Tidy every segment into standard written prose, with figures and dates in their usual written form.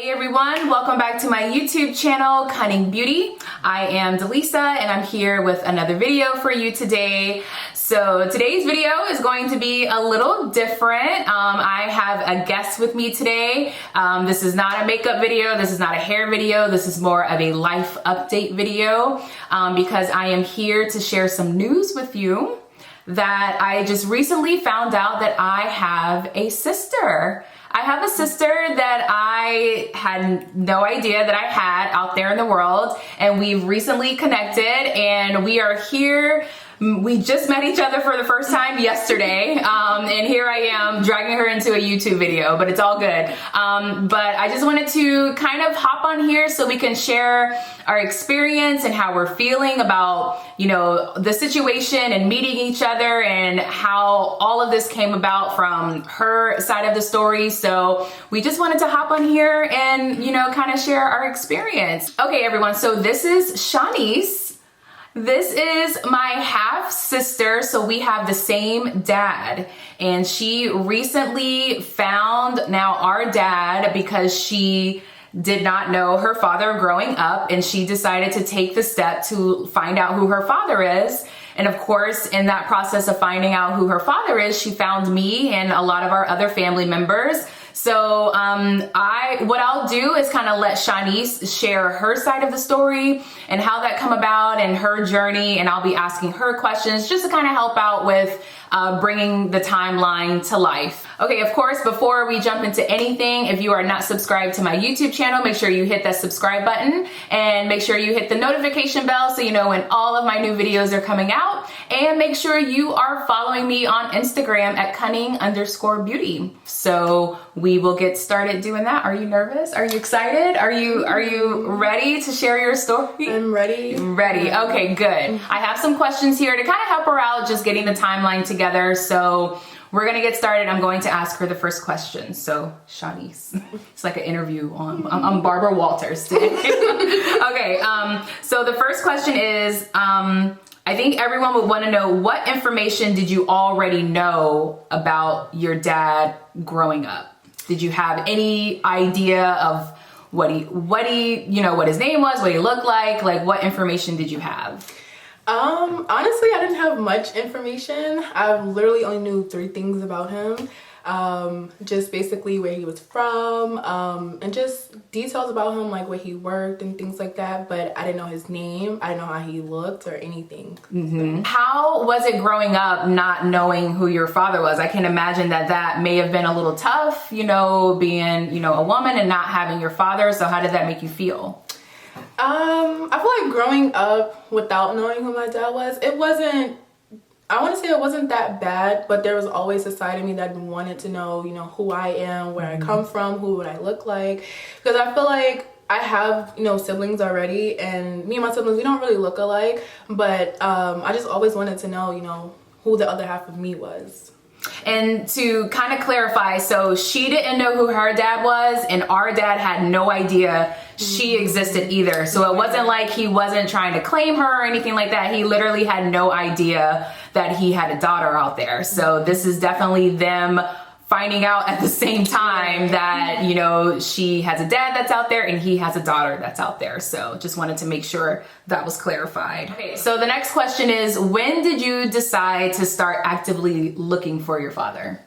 Hey everyone, welcome back to my YouTube channel, Cunning Beauty. I am Delisa and I'm here with another video for you today. So today's video is going to be a little different. I have a guest with me today. This is not a makeup video, this is not a hair video, this is more of a life update video because I am here to share some news with you that I just recently found out that I have a sister. I have a sister that I had no idea that I had out there in the world, and we've recently connected and we are here. We just met each other for the first time yesterday, and here I am dragging her into a YouTube video, but it's all good. But I just wanted to kind of hop on here so we can share our experience and how we're feeling about, you know, the situation and meeting each other and how all of this came about from her side of the story. So we just wanted to hop on here and, you know, kind of share our experience. Okay, everyone, so this is Shanice. This is my half sister, so we have the same dad, and she recently found now our dad because she did not know her father growing up, and she decided to take the step to find out who her father is. And of course, in that process of finding out who her father is, she found me and a lot of our other family members. So what I'll do is kind of let Shanice share her side of the story and how that come about and her journey, and I'll be asking her questions just to kind of help out with bringing the timeline to life. Okay, of course, before we jump into anything, if you are not subscribed to my YouTube channel, make sure you hit that subscribe button and make sure you hit the notification bell so you know when all of my new videos are coming out, and make sure you are following me on Instagram at cunning_beauty. So we will get started doing that. Are you nervous? Are you excited? Are you ready to share your story? I'm ready. Ready. Okay, good. I have some questions here to kind of help her out just getting the timeline together. So we're gonna get started. I'm going to ask her the first question. So Shanice, it's like an interview on, I'm Barbara Walters today. Okay, so the first question is, I think everyone would want to know, what information did you already know about your dad growing up? Did you have any idea of what he, you know, what his name was, what he looked like what information did you have? Honestly, I didn't have much information. I literally only knew 3 things about him. Just basically where he was from, and just details about him, like where he worked and things like that, but I didn't know his name. I didn't know how he looked or anything. Mm-hmm. How was it growing up not knowing who your father was? I can imagine that may have been a little tough, you know, being, you know, a woman and not having your father. So how did that make you feel? I feel like growing up without knowing who my dad was, I want to say it wasn't that bad, but there was always a side of me that wanted to know, you know, who I am, where I come from, who would I look like, because I feel like I have, you know, siblings already, and me and my siblings, we don't really look alike, but I just always wanted to know, you know, who the other half of me was. And to kind of clarify, so she didn't know who her dad was, and our dad had no idea she existed either. So it wasn't like he wasn't trying to claim her or anything like that. He literally had no idea that he had a daughter out there. So this is definitely them finding out at the same time that, you know, she has a dad that's out there and he has a daughter that's out there. So just wanted to make sure that was clarified. Okay, so the next question is, when did you decide to start actively looking for your father?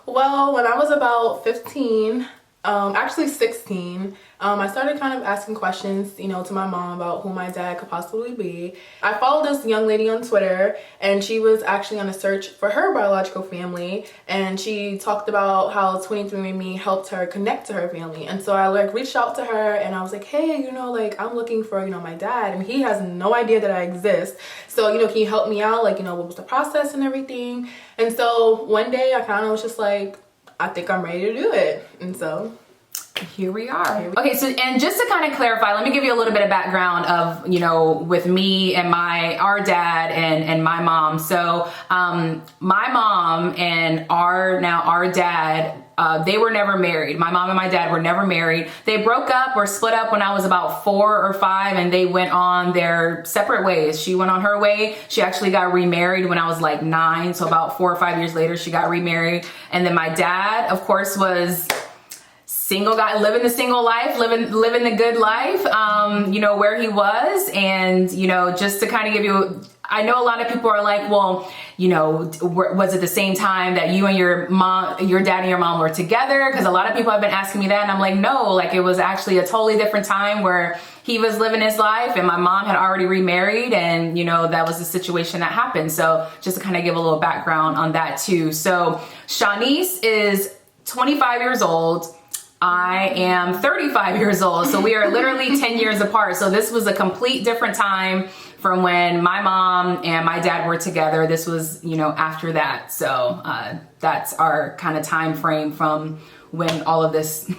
Well, when I was about 15, actually 16, I started kind of asking questions, you know, to my mom about who my dad could possibly be. I followed this young lady on Twitter, and she was actually on a search for her biological family, and she talked about how 23andMe helped her connect to her family. And so I like reached out to her and I was like, hey, you know, like I'm looking for, you know, my dad, and he has no idea that I exist. So, you know, can you help me out? Like, you know, what was the process and everything? And so one day I kind of was just like, I think I'm ready to do it. And so here we are. Okay, so, and just to kind of clarify, let me give you a little bit of background of, you know, with me and our dad and my mom. So my mom and our dad, they were never married. My mom and my dad were never married. They broke up or split up when I was about 4 or 5, and they went on their separate ways. She went on her way. She actually got remarried when I was like 9. So about 4 or 5 years later, she got remarried. And then my dad, of course, was single guy, living the single life, living the good life, you know, where he was. And, you know, just to kind of give you, I know a lot of people are like, well, you know, was it the same time that you and your dad and your mom were together? Because a lot of people have been asking me that, and I'm like, no, like it was actually a totally different time where he was living his life and my mom had already remarried, and, you know, that was the situation that happened. So just to kind of give a little background on that too. So Shanice is 25 years old. I am 35 years old. So we are literally 10 years apart. So this was a complete different time from when my mom and my dad were together. This was, you know, after that. So that's our kind of time frame from when all of this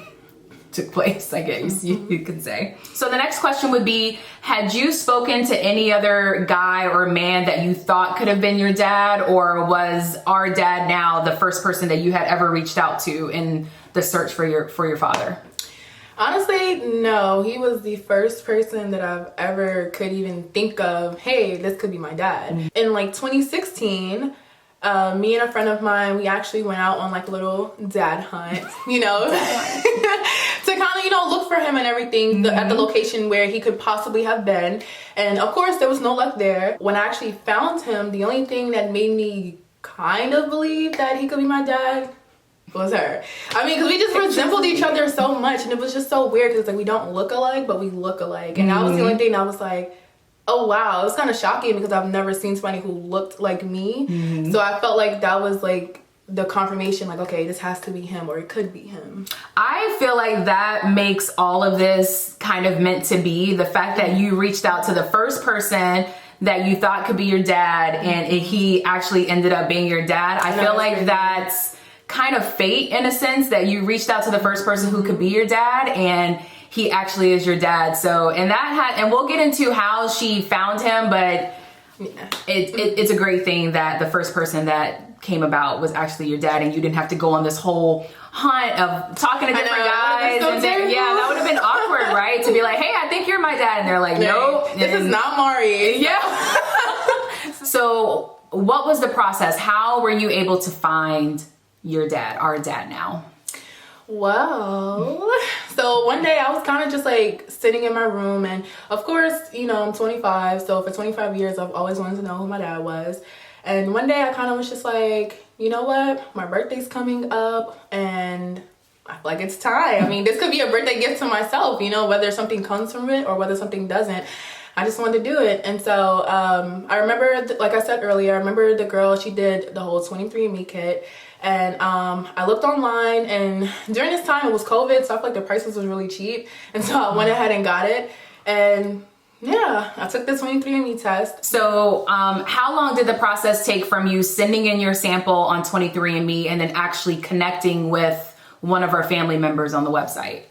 took place, I guess you could say. So the next question would be, had you spoken to any other guy or man that you thought could have been your dad, or was our dad now the first person that you had ever reached out to in the search for your father? Honestly, no. He was the first person that I've ever could even think of, hey, this could be my dad. In like 2016, me and a friend of mine, we actually went out on like a little dad hunt, you know, to kind of, you know, look for him and everything at the location where he could possibly have been. And of course, there was no luck there. When I actually found him, the only thing that made me kind of believe that he could be my dad was her. I mean, because we just resembled each other so much, and it was just so weird because it's like we don't look alike, but we look alike. And that was the only thing I was like, oh wow, it was kind of shocking because I've never seen somebody who looked like me. So I felt like that was like the confirmation, like, okay, this has to be him, or it could be him. I feel like that makes all of this kind of meant to be. The fact that you reached out to the first person that you thought could be your dad, and he actually ended up being your dad. I feel like that's kind of fate, in a sense, that you reached out to the first person who could be your dad, and he actually is your dad. So, and we'll get into how she found him, but yeah, it's a great thing that the first person that came about was actually your dad, and you didn't have to go on this whole hunt of talking to different guys. So and that would have been awkward, right? To be like, hey, I think you're my dad, and they're like, nope, this is not Mari. Yeah. So what was the process? How were you able to find your dad, our dad now? Well, so one day I was kind of just like sitting in my room, and of course, you know, I'm 25, so for 25 years I've always wanted to know who my dad was. And one day I kind of was just like, you know what, my birthday's coming up and I feel like it's time. I mean, this could be a birthday gift to myself, you know, whether something comes from it or whether something doesn't. I just wanted to do it. And so I remember, like I said earlier, I remember the girl, she did the whole 23andMe kit. And I looked online, and during this time it was COVID, so I felt like the prices was really cheap. And so I went ahead and got it. And yeah, I took the 23andMe test. So how long did the process take from you sending in your sample on 23andMe and then actually connecting with one of our family members on the website?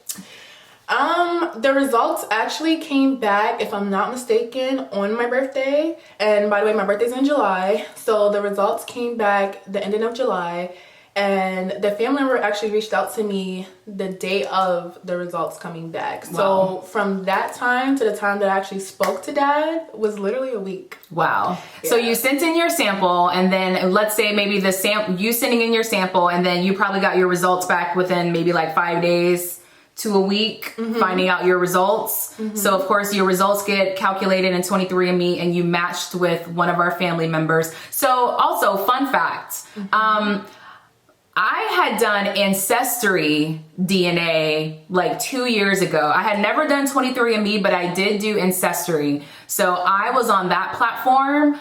The results actually came back, if I'm not mistaken, on my birthday. And by the way, my birthday's in July. So the results came back the ending of July. And the family member actually reached out to me the day of the results coming back. Wow. So from that time to the time that I actually spoke to Dad was literally a week. Wow. Yeah. So you sent in your sample, and then let's say maybe you sending in your sample, and then you probably got your results back within maybe like 5 days to a week, finding out your results. So of course your results get calculated in 23andMe, and you matched with one of our family members. So also, fun fact, I had done ancestry DNA like 2 years ago. I had never done 23andMe, but I did do ancestry. So I was on that platform.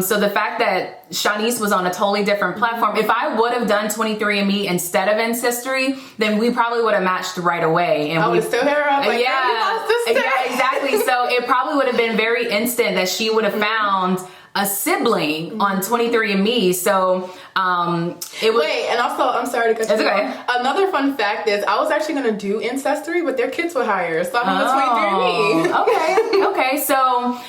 So the fact that Shanice was on a totally different platform, if I would have done 23andMe instead of ancestry, then we probably would have matched right away. And I would still hit her up like, yeah, exactly. So it probably would have been very instant that she would have found a sibling on 23andMe. So it was. Wait, and also, I'm sorry to cut you off. Another fun fact is I was actually going to do ancestry, but their kids were higher, so I'm on 23andMe. Okay. So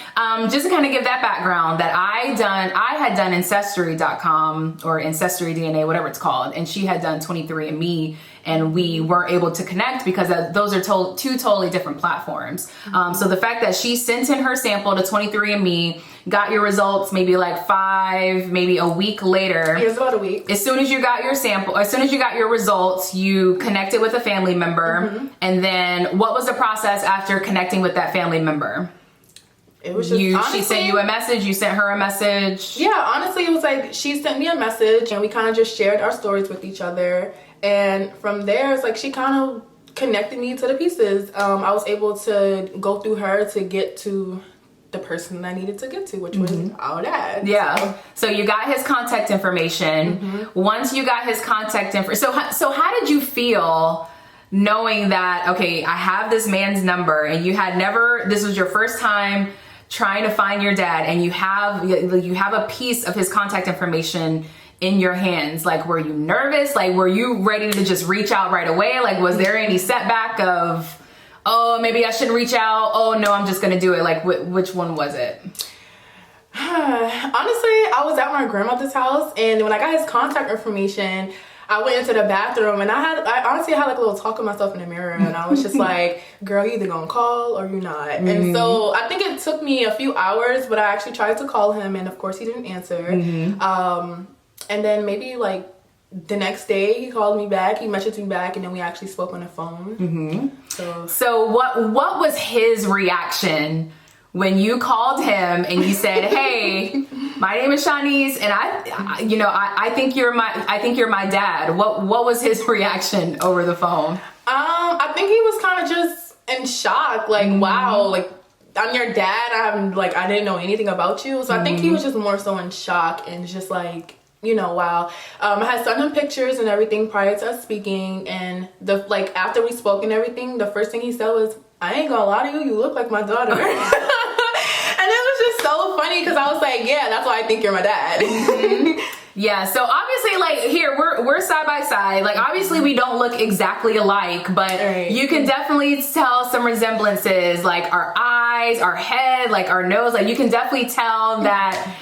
just to kind of give that background, that I had done ancestry.com or ancestry DNA, whatever it's called, and she had done 23andMe. and we weren't able to connect because those are two totally different platforms. So the fact that she sent in her sample to 23andMe, got your results maybe like maybe a week later. It was about a week. As soon as you got your sample, as soon as you got your results, you connected with a family member. And then what was the process after connecting with that family member? It was just, honestly, she sent you a message, you sent her a message? Yeah, honestly, it was like she sent me a message and we kind of just shared our stories with each other. And from there, it's like she kind of connected me to the pieces. I was able to go through her to get to the person I needed to get to, which was our dad. Yeah. So you got his contact information. Once you got his contact information, so how did you feel knowing that, okay, I have this man's number, and you had never, this was your first time trying to find your dad, and you have a piece of his contact information in your hands? Like, were you nervous? Like, were you ready to just reach out right away? Like, was there any setback of, oh, maybe I shouldn't reach out? Oh no, I'm just gonna do it. Like, which one was it? Honestly, I was at my grandmother's house, and when I got his contact information, I went into the bathroom, and I honestly had like a little talk with myself in the mirror, and I was just like, girl, you either gonna call or you're not. And so I think it took me a few hours, but I actually tried to call him, and of course he didn't answer. And then maybe like the next day he called me back, he messaged me back, and then we actually spoke on the phone. So what was his reaction when you called him and you said, hey, my name is Shanice, and I think you're my dad? What was his reaction over the phone? I think he was kind of just in shock, like, wow, like, I'm your dad, I didn't know anything about you. So I think he was just more so in shock and just like, wow. I had sent him pictures and everything prior to us speaking, and after we spoke and everything, the first thing he said was, I ain't gonna lie to you, you look like my daughter. And it was just so funny because I was like, yeah, that's why I think you're my dad. Yeah, so obviously, like, here, we're side by side. Like, obviously we don't look exactly alike, but you can definitely tell some resemblances, like our eyes, our head, like our nose. Like, you can definitely tell that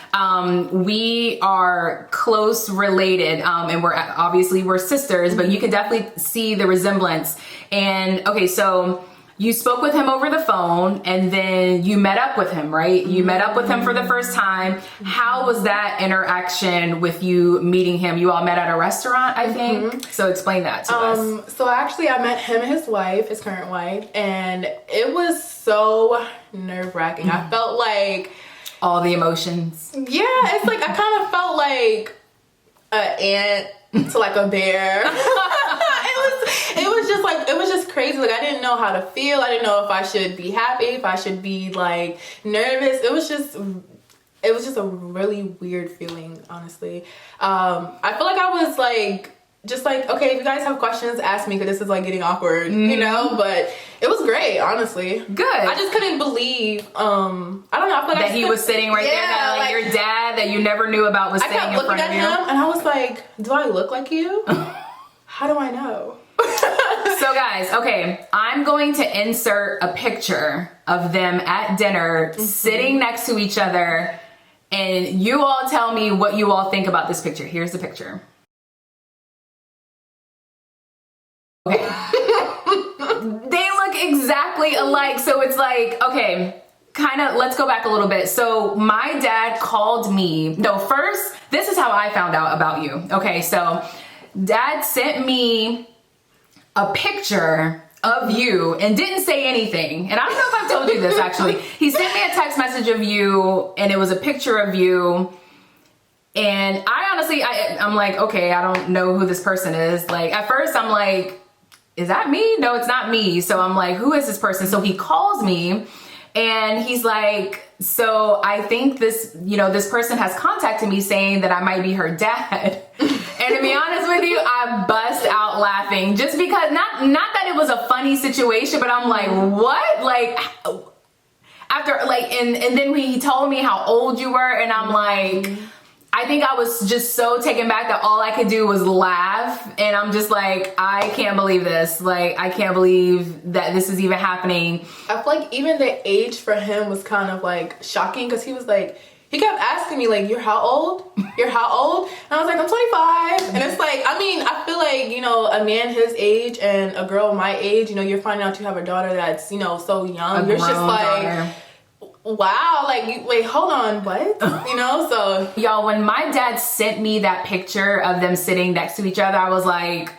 we are close related, and we're sisters, but you can definitely see the resemblance. And okay, so you spoke with him over the phone, and then you met up with him, right? You met up with him for the first time. How was that interaction with you meeting him? You all met at a restaurant, I think. So explain that to us. So actually I met him and his wife, his current wife, and it was so nerve-wracking. I felt like all the emotions. Yeah, it's like I kind of felt like an ant to like a bear. It was just crazy. Like, I didn't know how to feel. I didn't know if I should be happy, if I should be like nervous. It was just a really weird feeling, honestly. I feel like I was like, just like, okay, if you guys have questions, ask me, because this is like getting awkward, but it was great, honestly. Good. I just couldn't believe, I don't know, I feel like that he was sitting right there, that like your dad that you never knew about was sitting in front of you. I kept looking at him and I was like, do I look like you? How do I know? So guys, okay, I'm going to insert a picture of them at dinner sitting next to each other, and you all tell me what you all think about this picture. Here's the picture. Okay. They look exactly alike. So it's like, okay, let's go back a little bit. So my dad called me. No, first, this is how I found out about you. Okay, so dad sent me a picture of you and didn't say anything. And I don't know if I've told you this, actually. He sent me a text message of you, and it was a picture of you. And I honestly, I'm like, okay, I don't know who this person is. Like, at first I'm like, is that me? No, it's not me. So I'm like, who is this person? So he calls me, and he's like, so I think this person has contacted me saying that I might be her dad. And to be honest with you, I bust out laughing, just because, not that it was a funny situation, but I'm like, what? Like, after, like, and then he told me how old you were, and I'm like, I think I was just so taken back that all I could do was laugh. And I'm just like, I can't believe this. Like, I can't believe that this is even happening. I feel like even the age for him was kind of like shocking, because he was he kept asking me like, you're how old? You're how old? And I was like, I'm 25. And it's like, I mean, I feel like, you know, a man his age and a girl my age, you know, you're finding out you have a daughter that's, you know, so young. You're just like, daughter. Wow, like, wait, hold on, what? You know, so. Y'all, when my dad sent me that picture of them sitting next to each other, I was like,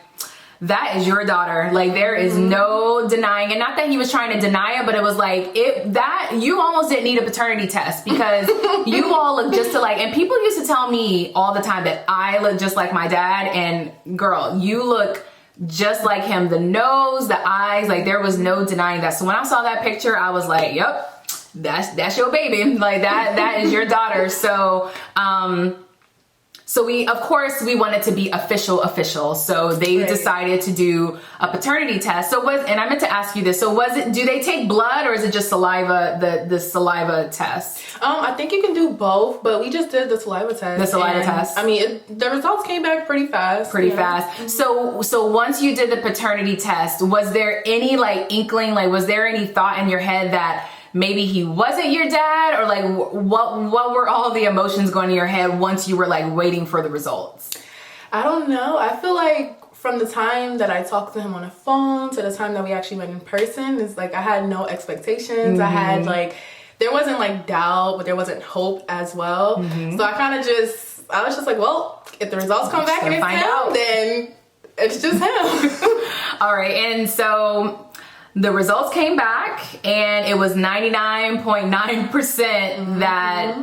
that is your daughter. Like, there is no denying it. Not that he was trying to deny it, but it was like, you almost didn't need a paternity test because you all look just alike. And people used to tell me all the time that I look just like my dad, and girl, you look just like him. The nose, the eyes, like there was no denying that. So when I saw that picture, I was like, yep. That's your baby. Like that is your daughter. So so we, of course, we wanted to be official. So they decided to do a paternity test. So and I meant to ask you this. So do they take blood or is it just saliva, the saliva test? I think you can do both, but we just did the saliva test. The saliva test. I mean, the results came back pretty fast. Fast. So once you did the paternity test, was there any like inkling, like was there any thought in your head that maybe he wasn't your dad, or like what were all the emotions going in your head once you were like waiting for the results? I don't know. I feel like from the time that I talked to him on the phone to the time that we actually went in person, it's like I had no expectations. I had like, there wasn't like doubt, but there wasn't hope as well. So I was just like, well, if the results come back and it's him, then it's just him. All right. And so the results came back and it was 99.9% that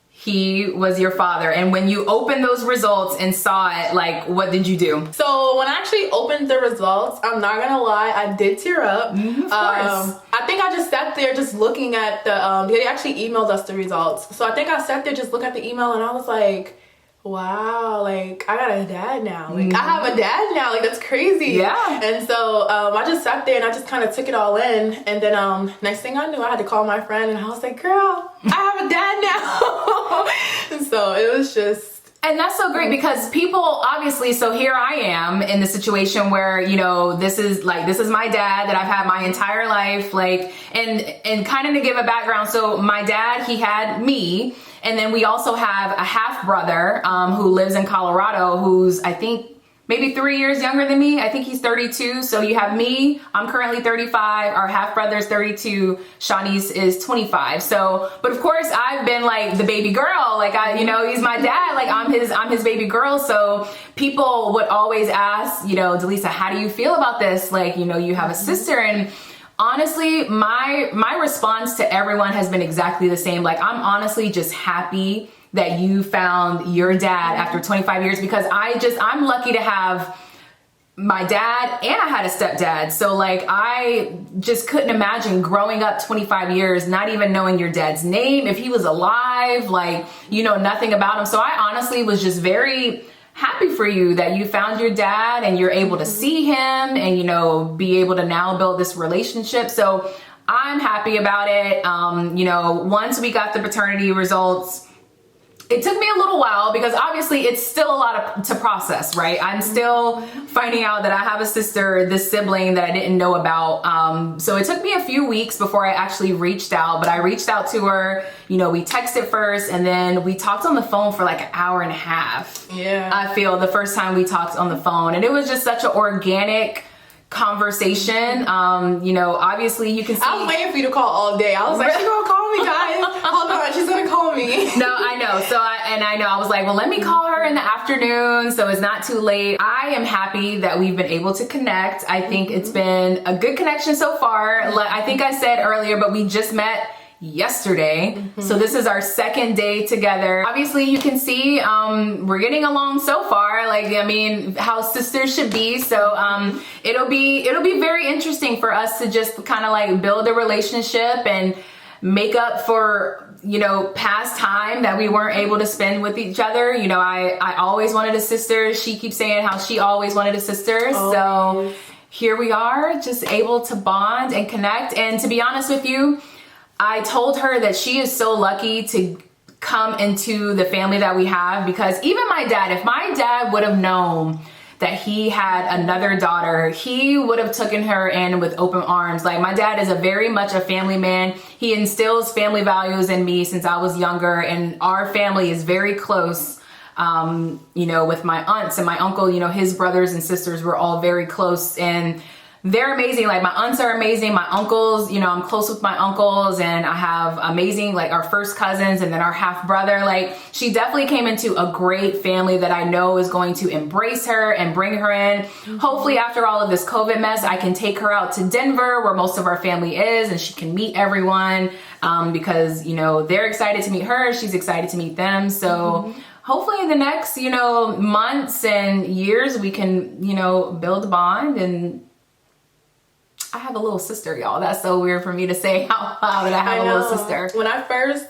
he was your father. And when you opened those results and saw it, like, what did you do? So when I actually opened the results, I'm not gonna lie, I did tear up. Of course. I think I just sat there just looking at they actually emailed us the results. So I think I sat there just looking at the email and I was like, wow, like I got a dad now. Like I have a dad now. Like that's crazy. Yeah. And so I just sat there and I just kind of took it all in. And then next thing I knew, I had to call my friend and I was like, girl, I have a dad now. And so it was just. And that's so great because people obviously, so here I am in the situation where, you know, this is my dad that I've had my entire life, like, and kind of to give a background. So my dad, he had me. And then we also have a half brother who lives in Colorado, who's I think maybe 3 years younger than me. I think he's 32. So you have me, I'm currently 35. Our half brother is 32. Shawnee's is 25. So, but of course I've been like the baby girl. Like you know, he's my dad. Like I'm his baby girl. So people would always ask, you know, Delisa, how do you feel about this? Like, you know, you have a sister. And honestly, my response to everyone has been exactly the same. Like, I'm honestly just happy that you found your dad after 25 years because I'm lucky to have my dad and I had a stepdad. So like, I just couldn't imagine growing up 25 years, not even knowing your dad's name, if he was alive, like, you know, nothing about him. So I honestly was just very happy for you that you found your dad and you're able to see him and, you know, be able to now build this relationship. So I'm happy about it. You know, once we got the paternity results, it took me a little while because obviously it's still a lot to process, right? I'm still finding out that I have a sister, this sibling that I didn't know about. So it took me a few weeks before I actually reached out, but I reached out to her. You know, we texted first and then we talked on the phone for like an hour and a half. Yeah. I feel the first time we talked on the phone, and it was just such an organic conversation. You know, obviously you can see. I was waiting for you to call all day. I was like, she's gonna call me, guys. Hold on, she's gonna call me. No, I know. So I was like, well, let me call her in the afternoon so it's not too late. I am happy that we've been able to connect. I think it's been a good connection so far. I think I said earlier, but we just met yesterday. So this is our second day together. Obviously you can see we're getting along so far, like, I mean, how sisters should be. So it'll be very interesting for us to just kind of like build a relationship and make up for, you know, past time that we weren't able to spend with each other. You know, I always wanted a sister. She keeps saying how she always wanted a sister. Oh, so yes. Here we are, just able to bond and connect. And to be honest with you, I told her that she is so lucky to come into the family that we have, because even my dad, if my dad would have known that he had another daughter, he would have taken her in with open arms. Like, my dad is a very much a family man. He instills family values in me since I was younger, and our family is very close. You know, with my aunts and my uncle, you know, his brothers and sisters were all very close, and they're amazing. Like, my aunts are amazing. My uncles, you know, I'm close with my uncles, and I have amazing, like, our first cousins and then our half brother. Like, she definitely came into a great family that I know is going to embrace her and bring her in. Hopefully after all of this COVID mess, I can take her out to Denver where most of our family is, and she can meet everyone, because, you know, they're excited to meet her. She's excited to meet them. So hopefully in the next, you know, months and years, we can, you know, build a bond. And I have a little sister, y'all. That's so weird for me to say out loud that I have a little sister. When I first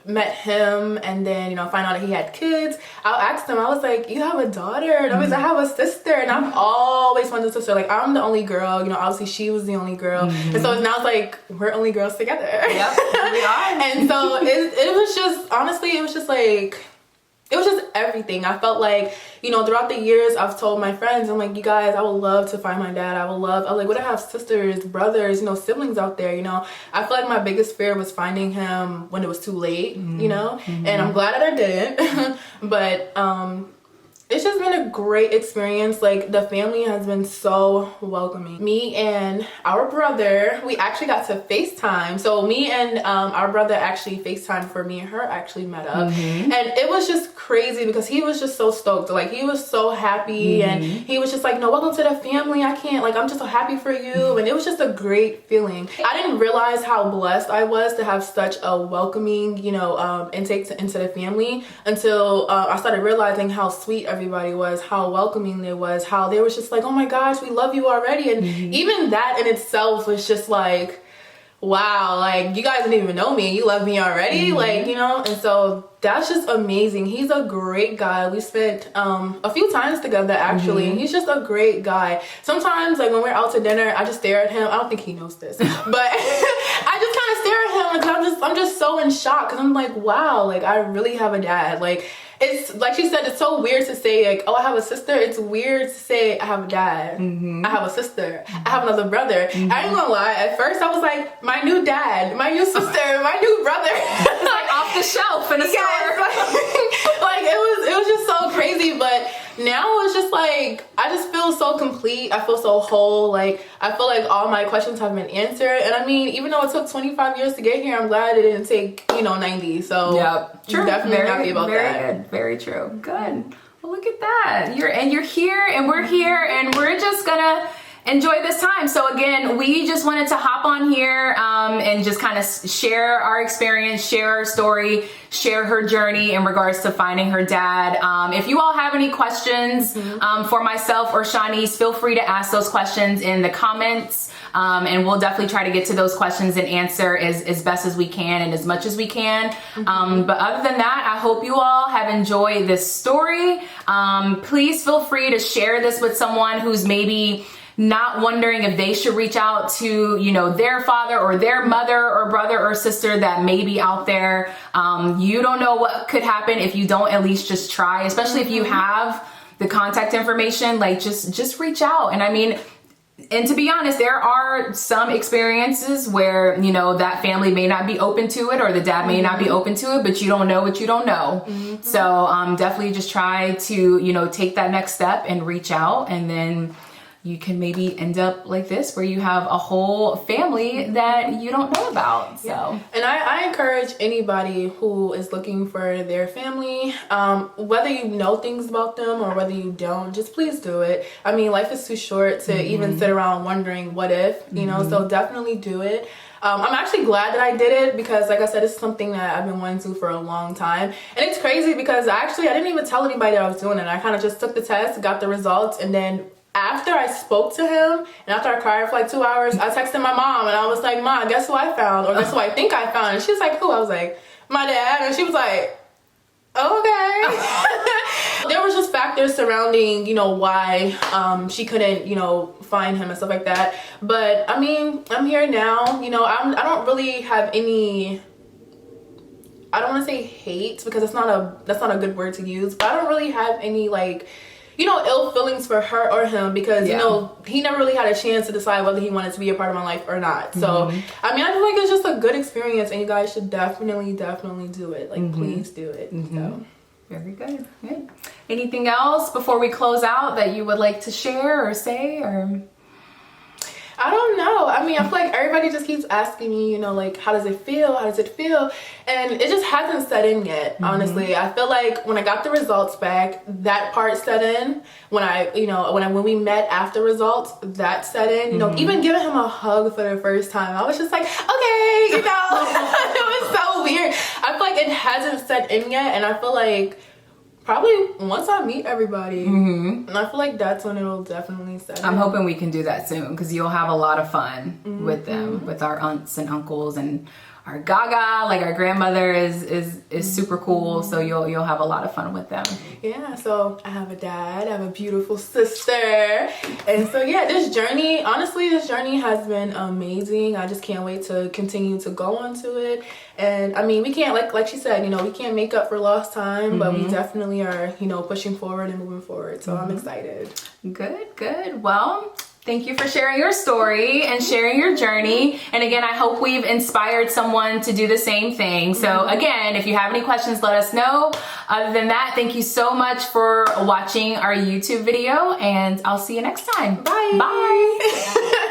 met him and then, you know, find out that he had kids, I asked him, I was like, you have a daughter? And I was like, I have a sister. And I've always wanted a sister. Like, I'm the only girl, you know, obviously she was the only girl. And so now it's like, we're only girls together. Yep, we are. And so it was just, honestly, it was just like, it was just everything. I felt like, you know, throughout the years, I've told my friends, I'm like, you guys, I would love to find my dad. I was like, would I have sisters, brothers, you know, siblings out there, you know? I feel like my biggest fear was finding him when it was too late, you know? And I'm glad that I didn't. But it's just been a great experience. Like, the family has been so welcoming. Me and our brother, we actually got to FaceTime. So me and our brother actually FaceTime for me and her actually met up. And it was just crazy because he was just so stoked. Like, he was so happy, and he was just like, no, welcome to the family. I can't, like, I'm just so happy for you. And it was just a great feeling. I didn't realize how blessed I was to have such a welcoming, you know, intake into the family until I started realizing how sweet everybody was, how welcoming they was, how they was just like, oh my gosh, we love you already. And even that in itself was just like, wow, like, you guys didn't even know me and you love me already, like, you know. And so that's just amazing. He's a great guy. We spent a few times together actually, and he's just a great guy. Sometimes, like, when we're out to dinner, I just stare at him. I don't think he knows this, but I just kind of stare at him because I'm just so in shock, because I'm like, wow, like, I really have a dad. Like, it's like she said, it's so weird to say, like, oh, I have a sister. It's weird to say I have a dad. I have a sister. I have another brother. I ain't gonna lie, at first I was like, my new dad, my new sister, my new brother. It's like off the shelf in a store. Like, it was just so crazy. But now it's just like, I just feel so complete. I feel so whole. Like, I feel like all my questions have been answered. And I mean, even though it took 25 years to get here, I'm glad it didn't take, you know, 90. So true. Definitely happy about very that. Good. Very true. Good. Well, look at that. You're here, and we're here, and we're just gonna enjoy this time. So again, we just wanted to hop on here and just kind of share our experience, share our story, share her journey in regards to finding her dad. If you all have any questions for myself or Shanice, feel free to ask those questions in the comments. And we'll definitely try to get to those questions and answer as best as we can and as much as we can. But other than that, I hope you all have enjoyed this story. Please feel free to share this with someone who's maybe not wondering if they should reach out to, you know, their father or their mother or brother or sister that may be out there. You don't know what could happen if you don't at least just try, especially if you have the contact information. Like, just reach out. And I mean, and to be honest, there are some experiences where, you know, that family may not be open to it, or the dad may not be open to it, but you don't know what you don't know. So definitely just try to, you know, take that next step and reach out, and then you can maybe end up like this where you have a whole family that you don't know about. So and I encourage anybody who is looking for their family, whether you know things about them or whether you don't, just please do it. I mean, life is too short to even sit around wondering what if, you know, so definitely do it. I'm actually glad that I did it because, like I said, it's something that I've been wanting to for a long time. And it's crazy because I didn't even tell anybody that I was doing it. I kind of just took the test, got the results, and then after I spoke to him and after I cried for like 2 hours, I texted my mom and I was like, Mom, guess who I found? Or guess who I think I found? And she was like, who? I was like, my dad. And she was like, okay. There was just factors surrounding, you know, why she couldn't, you know, find him and stuff like that. But I mean, I'm here now. You know, I don't really have any, I don't want to say hate because that's not a good word to use, but I don't really have any like you know, ill feelings for her or him, because Yeah. you know, he never really had a chance to decide whether he wanted to be a part of my life or not. So I mean, I feel like it's just a good experience, and you guys should definitely do it. Like, please do it. So. Very good. Good. Anything else before we close out that you would like to share or say, or? I don't know. I mean, I feel like everybody just keeps asking me, you know, like, how does it feel? How does it feel? And it just hasn't set in yet, honestly. I feel like when I got the results back, that part set in. When when we met after results, that set in. You know, even giving him a hug for the first time, I was just like, okay, you know. It was so weird. I feel like it hasn't set in yet, and I feel like probably once I meet everybody, and I feel like that's when it'll definitely set in. I'm hoping we can do that soon, because you'll have a lot of fun with them, with our aunts and uncles, and our gaga, like our grandmother is super cool. So you'll have a lot of fun with them. Yeah, so I have a dad, I have a beautiful sister, and so yeah, this journey has been amazing. I just can't wait to continue to go onto it. And I mean, we can't, like she said, you know, we can't make up for lost time, but we definitely are, you know, pushing forward and moving forward. So I'm excited. Good. Well, thank you for sharing your story and sharing your journey. And again, I hope we've inspired someone to do the same thing. So again, if you have any questions, let us know. Other than that, thank you so much for watching our YouTube video, and I'll see you next time. Bye. Bye.